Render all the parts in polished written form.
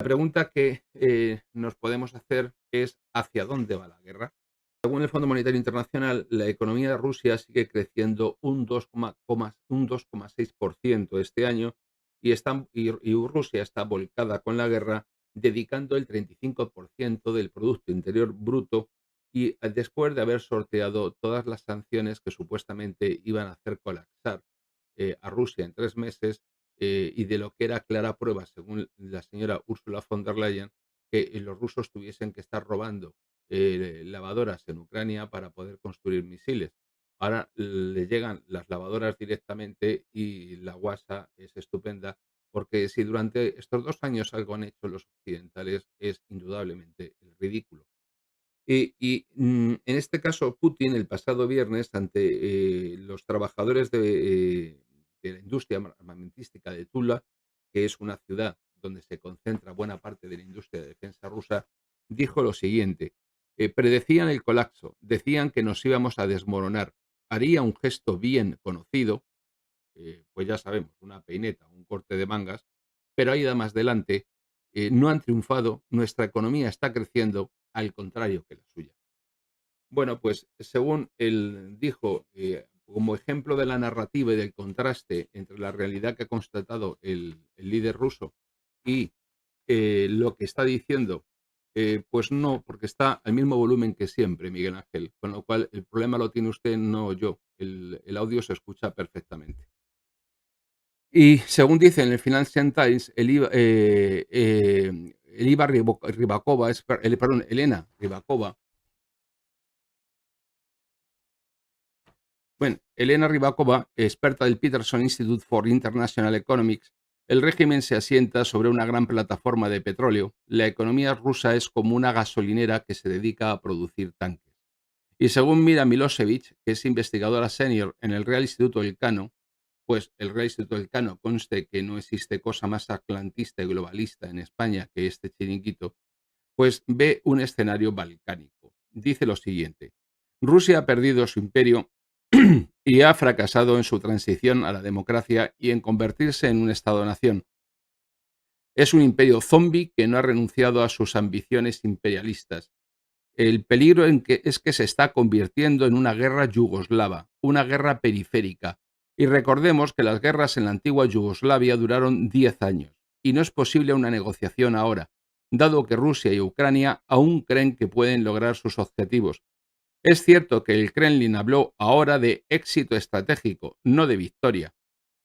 La pregunta que nos podemos hacer es ¿hacia dónde va la guerra? Según el Fondo Monetario Internacional, la economía de Rusia sigue creciendo un 2,6% este año y Rusia está volcada con la guerra, dedicando el 35% del Producto Interior Bruto y después de haber sorteado todas las sanciones que supuestamente iban a hacer colapsar a Rusia en 3 meses, y de lo que era clara prueba, según la señora Ursula von der Leyen, que los rusos tuviesen que estar robando lavadoras en Ucrania para poder construir misiles. Ahora le llegan las lavadoras directamente y la guasa es estupenda, porque si durante estos 2 años algo han hecho los occidentales es indudablemente el ridículo. En este caso, Putin el pasado viernes, ante los trabajadores de la industria armamentística de Tula, que es una ciudad donde se concentra buena parte de la industria de defensa rusa, dijo lo siguiente: predecían el colapso, decían que nos íbamos a desmoronar. Haría un gesto bien conocido, pues ya sabemos, una peineta, un corte de mangas, pero ahí da más adelante, no han triunfado, nuestra economía está creciendo, al contrario que la suya. Bueno, pues según él dijo, como ejemplo de la narrativa y del contraste entre la realidad que ha constatado el líder ruso y lo que está diciendo, pues no, porque está al mismo volumen que siempre, Miguel Ángel, con lo cual el problema lo tiene usted, no yo. El audio se escucha perfectamente. Y según dice en el Financial Times, Rybakova, perdón, Elena Rybakova. Bueno, Elena Rybakova, experta del Peterson Institute for International Economics, el régimen se asienta sobre una gran plataforma de petróleo. La economía rusa es como una gasolinera que se dedica a producir tanques. Y según Mira Milosevic, que es investigadora senior en el Real Instituto Elcano, pues el Real Instituto Elcano, conste que no existe cosa más atlantista y globalista en España que este chiringuito, pues ve un escenario balcánico. Dice lo siguiente: Rusia ha perdido su imperio y ha fracasado en su transición a la democracia y en convertirse en un Estado-nación. Es un imperio zombie que no ha renunciado a sus ambiciones imperialistas. El peligro es que se está convirtiendo en una guerra yugoslava, una guerra periférica. Y recordemos que las guerras en la antigua Yugoslavia duraron 10 años y no es posible una negociación ahora, dado que Rusia y Ucrania aún creen que pueden lograr sus objetivos. Es cierto que el Kremlin habló ahora de éxito estratégico, no de victoria.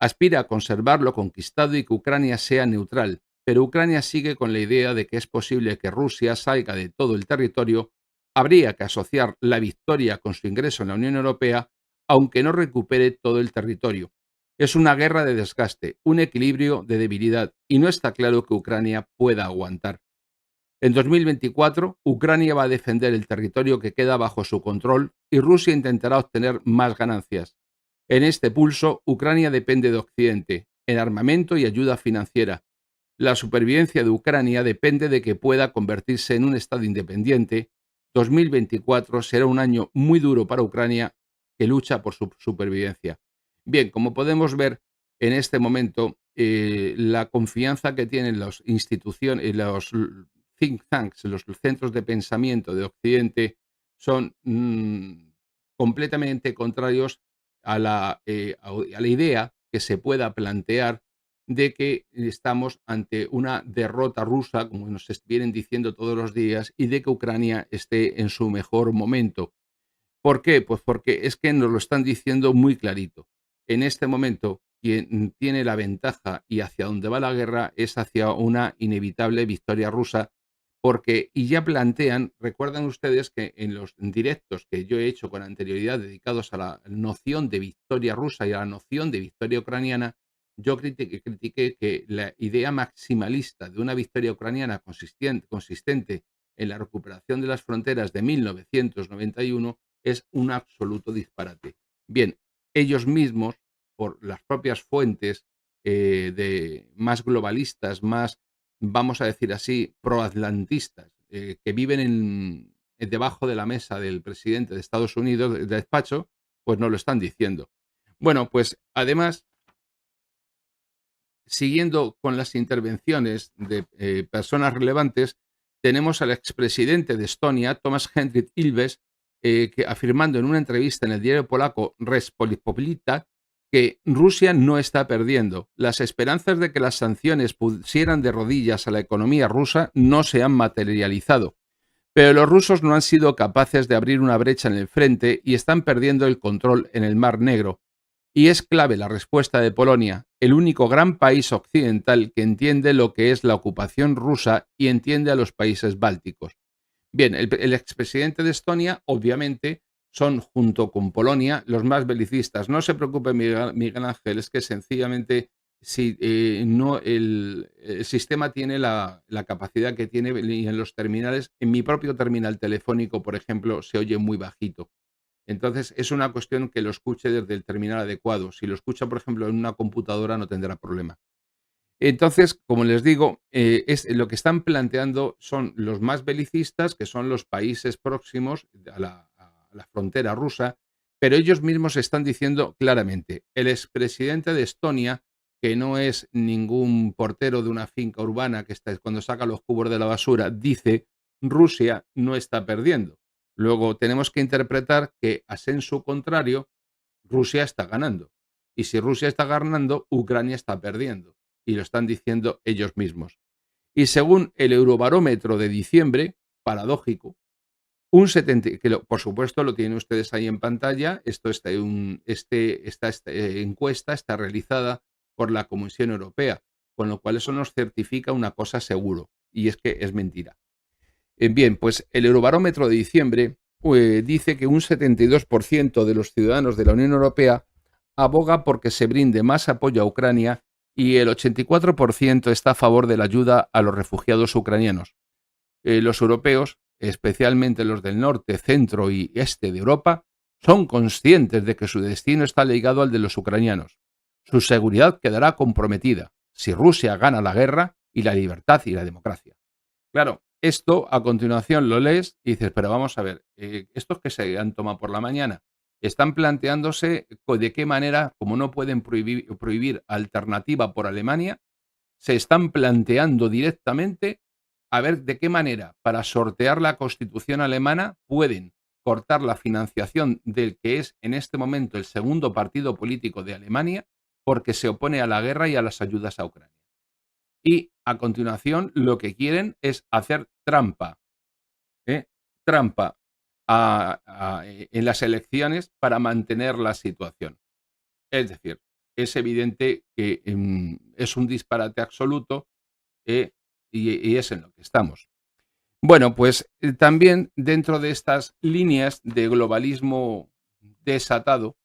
Aspira a conservar lo conquistado y que Ucrania sea neutral, pero Ucrania sigue con la idea de que es posible que Rusia salga de todo el territorio. Habría que asociar la victoria con su ingreso en la Unión Europea, aunque no recupere todo el territorio. Es una guerra de desgaste, un equilibrio de debilidad, y no está claro que Ucrania pueda aguantar. En 2024, Ucrania va a defender el territorio que queda bajo su control y Rusia intentará obtener más ganancias. En este pulso, Ucrania depende de Occidente, en armamento y ayuda financiera. La supervivencia de Ucrania depende de que pueda convertirse en un Estado independiente. 2024 será un año muy duro para Ucrania, que lucha por su supervivencia. Bien, como podemos ver en este momento, la confianza que tienen las instituciones, los think tanks, los centros de pensamiento de Occidente, son completamente contrarios a la idea que se pueda plantear de que estamos ante una derrota rusa, como nos vienen diciendo todos los días, y de que Ucrania esté en su mejor momento. ¿Por qué? Pues porque es que nos lo están diciendo muy clarito. En este momento, quien tiene la ventaja y hacia dónde va la guerra es hacia una inevitable victoria rusa, porque, y ya plantean, recuerdan ustedes que en los directos que yo he hecho con anterioridad dedicados a la noción de victoria rusa y a la noción de victoria ucraniana, yo critiqué que la idea maximalista de una victoria ucraniana consistente en la recuperación de las fronteras de 1991 es un absoluto disparate. Bien, ellos mismos, por las propias fuentes más globalistas, más, vamos a decir así, proatlantistas, que viven debajo de la mesa del presidente de Estados Unidos, del despacho, pues nos lo están diciendo. Bueno, pues además siguiendo con las intervenciones de personas relevantes, tenemos al expresidente de Estonia, Tomasz Hendrik Ilves, que afirmando en una entrevista en el diario polaco Rzeczpospolita que Rusia no está perdiendo. Las esperanzas de que las sanciones pusieran de rodillas a la economía rusa no se han materializado. Pero los rusos no han sido capaces de abrir una brecha en el frente y están perdiendo el control en el Mar Negro. Y es clave la respuesta de Polonia, el único gran país occidental que entiende lo que es la ocupación rusa y entiende a los países bálticos. Bien, el expresidente de Estonia, obviamente, son, junto con Polonia, los más belicistas. No se preocupe, Miguel Ángel, es que sencillamente si no el sistema tiene la capacidad que tiene y en los terminales, en mi propio terminal telefónico, por ejemplo, se oye muy bajito. Entonces, es una cuestión que lo escuche desde el terminal adecuado. Si lo escucha, por ejemplo, en una computadora, no tendrá problema. Entonces, como les digo, lo que están planteando son los más belicistas, que son los países próximos a la frontera rusa, pero ellos mismos están diciendo claramente, el expresidente de Estonia, que no es ningún portero de una finca urbana que está cuando saca los cubos de la basura, dice, Rusia no está perdiendo. Luego tenemos que interpretar que, a sensu contrario, Rusia está ganando. Y si Rusia está ganando, Ucrania está perdiendo. Y lo están diciendo ellos mismos. Y según el Eurobarómetro de diciembre, paradójico, un 70, por supuesto lo tienen ustedes ahí en pantalla, esta encuesta está realizada por la Comisión Europea, con lo cual eso nos certifica una cosa seguro, y es que es mentira. Bien, pues el Eurobarómetro de diciembre dice que un 72% de los ciudadanos de la Unión Europea aboga porque se brinde más apoyo a Ucrania y el 84% está a favor de la ayuda a los refugiados ucranianos. Los europeos, especialmente los del norte, centro y este de Europa, son conscientes de que su destino está ligado al de los ucranianos. Su seguridad quedará comprometida si Rusia gana la guerra y la libertad y la democracia. Claro, esto a continuación lo lees y dices, pero vamos a ver, estos que se han tomado por la mañana están planteándose de qué manera, como no pueden prohibir alternativa por Alemania, se están planteando directamente a ver de qué manera, para sortear la Constitución alemana, pueden cortar la financiación del que es en este momento el segundo partido político de Alemania, porque se opone a la guerra y a las ayudas a Ucrania. Y a continuación lo que quieren es hacer trampa, ¿eh? Trampa en las elecciones para mantener la situación. Es decir, es evidente que es un disparate absoluto y es en lo que estamos. Bueno, pues también dentro de estas líneas de globalismo desatado,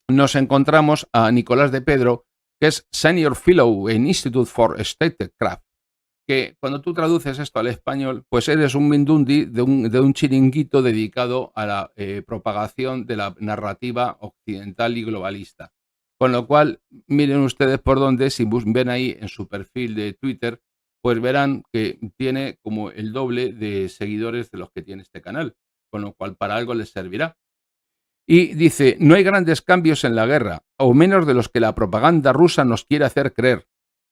nos encontramos a Nicolás de Pedro, que es Senior Fellow en Institute for Statecraft, que cuando tú traduces esto al español, pues eres un mindundi de un chiringuito dedicado a la propagación de la narrativa occidental y globalista. Con lo cual, miren ustedes por dónde, si ven ahí en su perfil de Twitter, pues verán que tiene como el doble de seguidores de los que tiene este canal, con lo cual para algo les servirá. Y dice, no hay grandes cambios en la guerra, o menos de los que la propaganda rusa nos quiere hacer creer.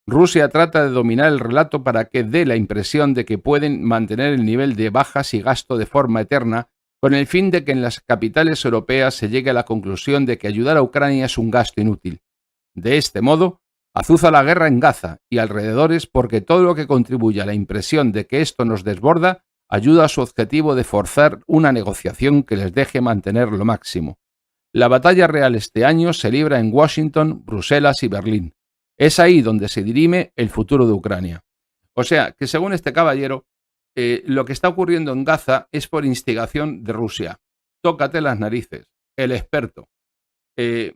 Rusia trata de dominar el relato para que dé la impresión de que pueden mantener el nivel de bajas y gasto de forma eterna, con el fin de que en las capitales europeas se llegue a la conclusión de que ayudar a Ucrania es un gasto inútil. De este modo, azuza la guerra en Gaza y alrededores porque todo lo que contribuye a la impresión de que esto nos desborda ayuda a su objetivo de forzar una negociación que les deje mantener lo máximo. La batalla real este año se libra en Washington, Bruselas y Berlín. Es ahí donde se dirime el futuro de Ucrania. O sea, que según este caballero, lo que está ocurriendo en Gaza es por instigación de Rusia. Tócate las narices, el experto.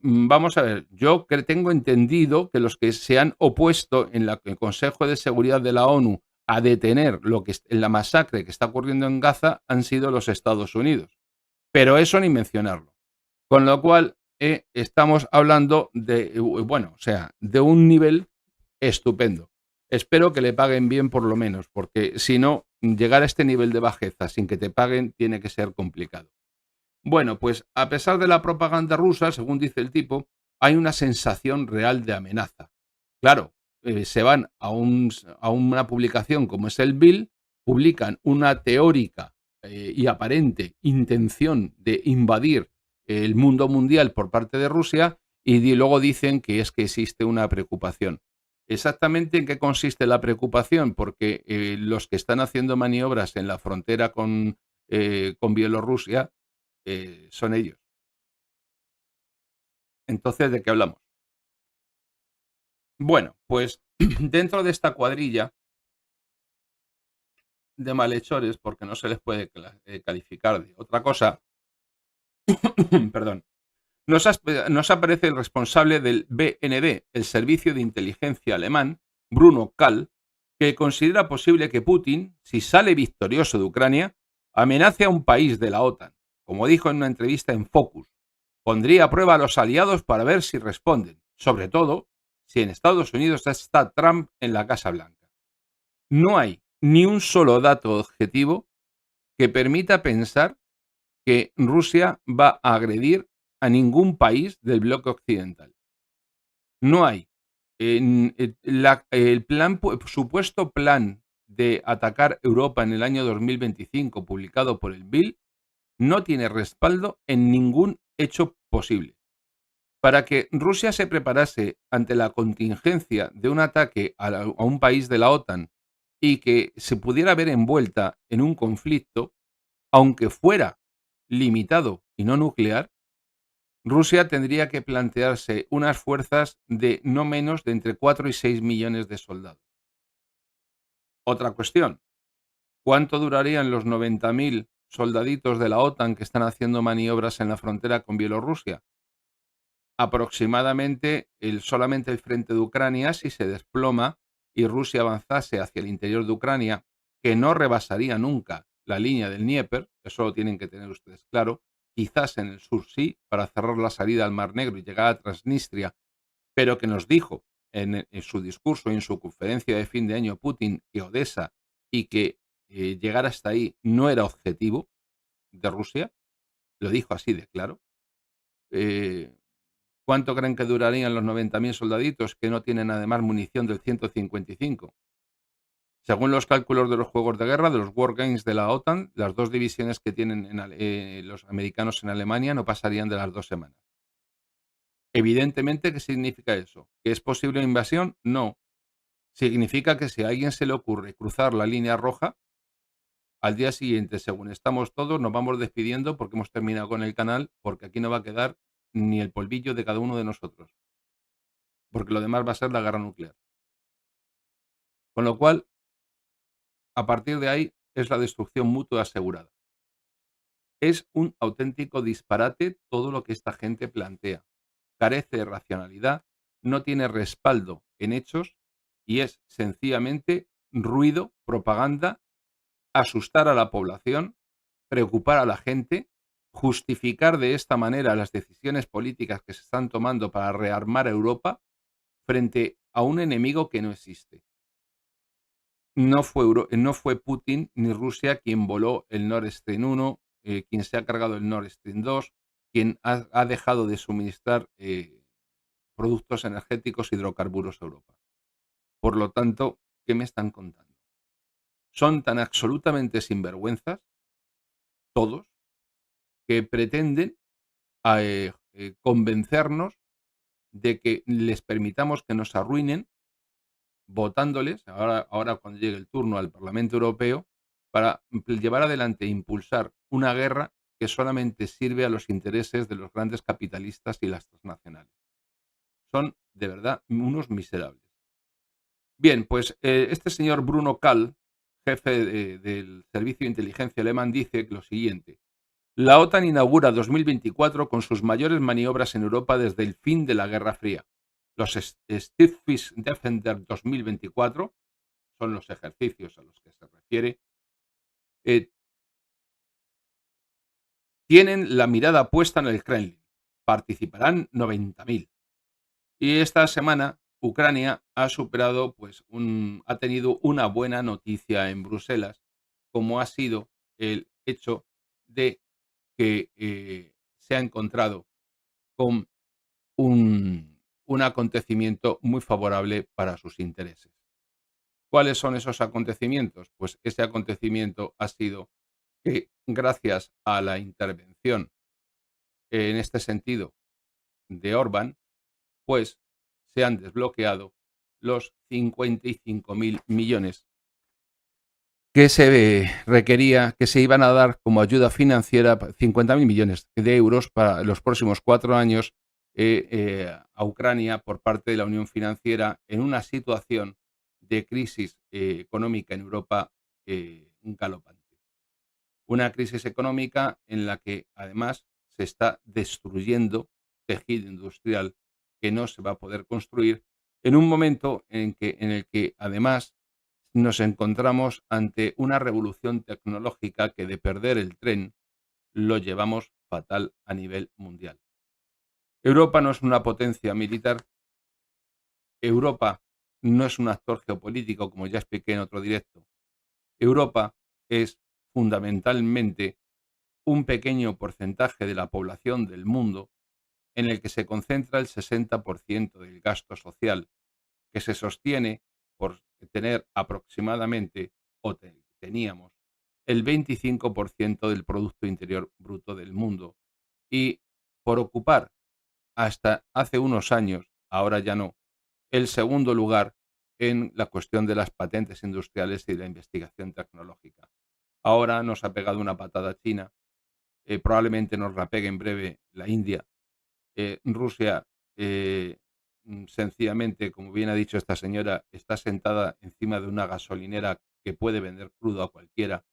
Vamos a ver, yo tengo entendido que los que se han opuesto en el Consejo de Seguridad de la ONU a detener la masacre que está ocurriendo en Gaza han sido los Estados Unidos. Pero eso ni mencionarlo. Con lo cual, estamos hablando de un nivel estupendo. Espero que le paguen bien por lo menos, porque si no, llegar a este nivel de bajeza sin que te paguen tiene que ser complicado. Bueno, pues a pesar de la propaganda rusa, según dice el tipo, hay una sensación real de amenaza. Claro, se van a una publicación como es el Bill, publican una teórica y aparente intención de invadir el mundo mundial por parte de Rusia y luego dicen que es que existe una preocupación. ¿Exactamente en qué consiste la preocupación? Porque los que están haciendo maniobras en la frontera con Bielorrusia son ellos. Entonces, ¿de qué hablamos? Bueno, pues dentro de esta cuadrilla de malhechores, porque no se les puede calificar de otra cosa, perdón, nos aparece el responsable del BND, el servicio de inteligencia alemán, Bruno Kahl, que considera posible que Putin, si sale victorioso de Ucrania, amenace a un país de la OTAN. Como dijo en una entrevista en Focus, pondría a prueba a los aliados para ver si responden, sobre todo si en Estados Unidos está Trump en la Casa Blanca. No hay ni un solo dato objetivo que permita pensar que Rusia va a agredir a ningún país del bloque occidental. No hay. El supuesto plan de atacar Europa en el año 2025, publicado por el Bill, no tiene respaldo en ningún hecho posible. Para que Rusia se preparase ante la contingencia de un ataque a un país de la OTAN y que se pudiera ver envuelta en un conflicto, aunque fuera limitado y no nuclear, Rusia tendría que plantearse unas fuerzas de no menos de entre 4 y 6 millones de soldados. Otra cuestión, ¿cuánto durarían los 90.000 soldaditos de la OTAN que están haciendo maniobras en la frontera con Bielorrusia? Aproximadamente solamente el frente de Ucrania, si se desploma y Rusia avanzase hacia el interior de Ucrania, que no rebasaría nunca la línea del Dnieper, eso lo tienen que tener ustedes claro, quizás en el sur sí, para cerrar la salida al Mar Negro y llegar a Transnistria, pero que nos dijo en su discurso y en su conferencia de fin de año Putin que Odessa y que llegar hasta ahí no era objetivo de Rusia, lo dijo así de claro. Eh, ¿Cuánto creen que durarían los 90.000 soldaditos que no tienen además munición del 155? Según los cálculos de los juegos de guerra, de los Wargames de la OTAN, las dos divisiones que tienen los americanos en Alemania no pasarían de las 2 semanas. Evidentemente, ¿qué significa eso? ¿Que es posible una invasión? No. Significa que si a alguien se le ocurre cruzar la línea roja, al día siguiente, según estamos todos, nos vamos despidiendo porque hemos terminado con el canal, porque aquí no va a quedar ni el polvillo de cada uno de nosotros, porque lo demás va a ser la guerra nuclear. Con lo cual, a partir de ahí, es la destrucción mutua asegurada. Es un auténtico disparate todo lo que esta gente plantea. Carece de racionalidad, no tiene respaldo en hechos y es sencillamente ruido, propaganda, asustar a la población, preocupar a la gente, justificar de esta manera las decisiones políticas que se están tomando para rearmar a Europa frente a un enemigo que no existe. No fue Putin ni Rusia quien voló el Nord Stream 1, quien se ha cargado el Nord Stream 2, quien ha dejado de suministrar productos energéticos, hidrocarburos a Europa. Por lo tanto, ¿qué me están contando? Son tan absolutamente sinvergüenzas, todos, que pretenden convencernos de que les permitamos que nos arruinen votándoles, ahora cuando llegue el turno al Parlamento Europeo, para llevar adelante e impulsar una guerra que solamente sirve a los intereses de los grandes capitalistas y las transnacionales. Son, de verdad, unos miserables. Bien, pues este señor Bruno Kahl, jefe del Servicio de Inteligencia Alemán, dice lo siguiente. La OTAN inaugura 2024 con sus mayores maniobras en Europa desde el fin de la Guerra Fría. Los Stieffisch Defender 2024 son los ejercicios a los que se refiere, eh, tienen la mirada puesta en el Kremlin. Participarán 90.000. Y esta semana Ucrania ha superado, ha tenido una buena noticia en Bruselas, como ha sido el hecho de que se ha encontrado con un acontecimiento muy favorable para sus intereses. ¿Cuáles son esos acontecimientos? Pues ese acontecimiento ha sido que gracias a la intervención en este sentido de Orbán, pues se han desbloqueado los 55.000 millones que se requería, que se iban a dar como ayuda financiera, 50.000 millones de euros para los próximos 4 años a Ucrania por parte de la Unión Financiera en una situación de crisis económica en Europa galopante. Una crisis económica en la que además se está destruyendo tejido industrial que no se va a poder construir en un momento en el que además nos encontramos ante una revolución tecnológica que de perder el tren lo llevamos fatal a nivel mundial. Europa no es una potencia militar, Europa no es un actor geopolítico, como ya expliqué en otro directo. Europa es fundamentalmente un pequeño porcentaje de la población del mundo en el que se concentra el 60% del gasto social, que se sostiene por tener aproximadamente, teníamos, el 25% del Producto Interior Bruto del mundo y por ocupar hasta hace unos años, ahora ya no, el segundo lugar en la cuestión de las patentes industriales y la investigación tecnológica. Ahora nos ha pegado una patada China, probablemente nos la pegue en breve la India. Rusia, sencillamente, como bien ha dicho esta señora, está sentada encima de una gasolinera que puede vender crudo a cualquiera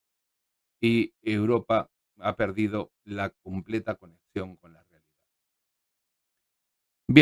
y Europa ha perdido la completa conexión con la